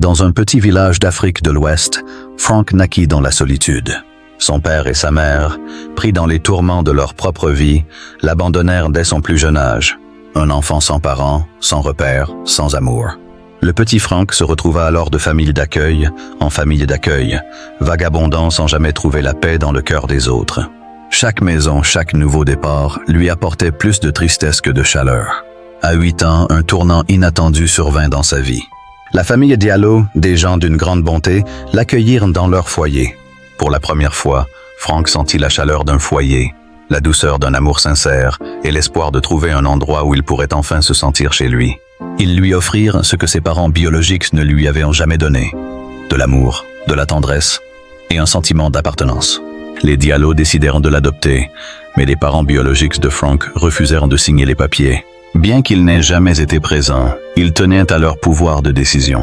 Dans un petit village d'Afrique de l'Ouest, Frank naquit dans la solitude. Son père et sa mère, pris dans les tourments de leur propre vie, l'abandonnèrent dès son plus jeune âge. Un enfant sans parents, sans repères, sans amour. Le petit Frank se retrouva alors de famille d'accueil en famille d'accueil, vagabondant sans jamais trouver la paix dans le cœur des autres. Chaque maison, chaque nouveau départ lui apportait plus de tristesse que de chaleur. À 8 ans, un tournant inattendu survint dans sa vie. La famille Diallo, des gens d'une grande bonté, l'accueillirent dans leur foyer. Pour la première fois, Frank sentit la chaleur d'un foyer, la douceur d'un amour sincère et l'espoir de trouver un endroit où il pourrait enfin se sentir chez lui. Ils lui offrirent ce que ses parents biologiques ne lui avaient jamais donné, de l'amour, de la tendresse et un sentiment d'appartenance. Les Diallo décidèrent de l'adopter, mais les parents biologiques de Frank refusèrent de signer les papiers. Bien qu'ils n'aient jamais été présents, ils tenaient à leur pouvoir de décision.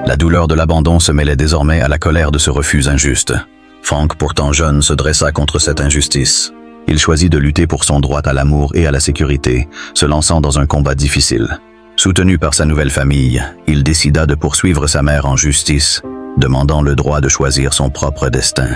La douleur de l'abandon se mêlait désormais à la colère de ce refus injuste. Frank, pourtant jeune, se dressa contre cette injustice. Il choisit de lutter pour son droit à l'amour et à la sécurité, se lançant dans un combat difficile. Soutenu par sa nouvelle famille, il décida de poursuivre sa mère en justice, demandant le droit de choisir son propre destin.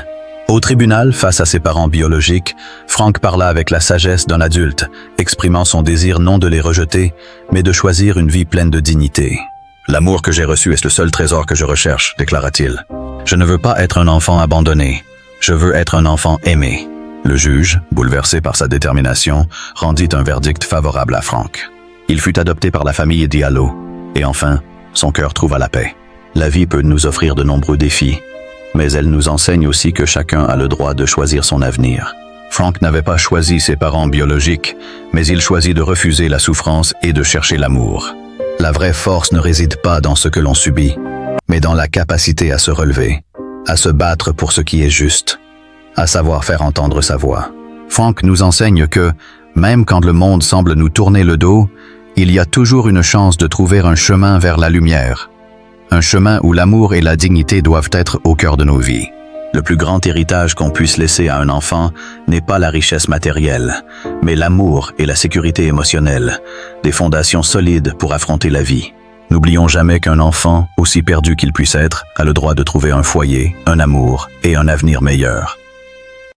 Au tribunal, face à ses parents biologiques, Frank parla avec la sagesse d'un adulte, exprimant son désir non de les rejeter, mais de choisir une vie pleine de dignité. « L'amour que j'ai reçu est le seul trésor que je recherche », déclara-t-il. « Je ne veux pas être un enfant abandonné, je veux être un enfant aimé. » Le juge, bouleversé par sa détermination, rendit un verdict favorable à Frank. Il fut adopté par la famille Diallo, et enfin, son cœur trouva la paix. La vie peut nous offrir de nombreux défis, mais elle nous enseigne aussi que chacun a le droit de choisir son avenir. Frank n'avait pas choisi ses parents biologiques, mais il choisit de refuser la souffrance et de chercher l'amour. La vraie force ne réside pas dans ce que l'on subit, mais dans la capacité à se relever, à se battre pour ce qui est juste, à savoir faire entendre sa voix. Frank nous enseigne que, même quand le monde semble nous tourner le dos, il y a toujours une chance de trouver un chemin vers la lumière. Un chemin où l'amour et la dignité doivent être au cœur de nos vies. Le plus grand héritage qu'on puisse laisser à un enfant n'est pas la richesse matérielle, mais l'amour et la sécurité émotionnelle, des fondations solides pour affronter la vie. N'oublions jamais qu'un enfant, aussi perdu qu'il puisse être, a le droit de trouver un foyer, un amour et un avenir meilleur.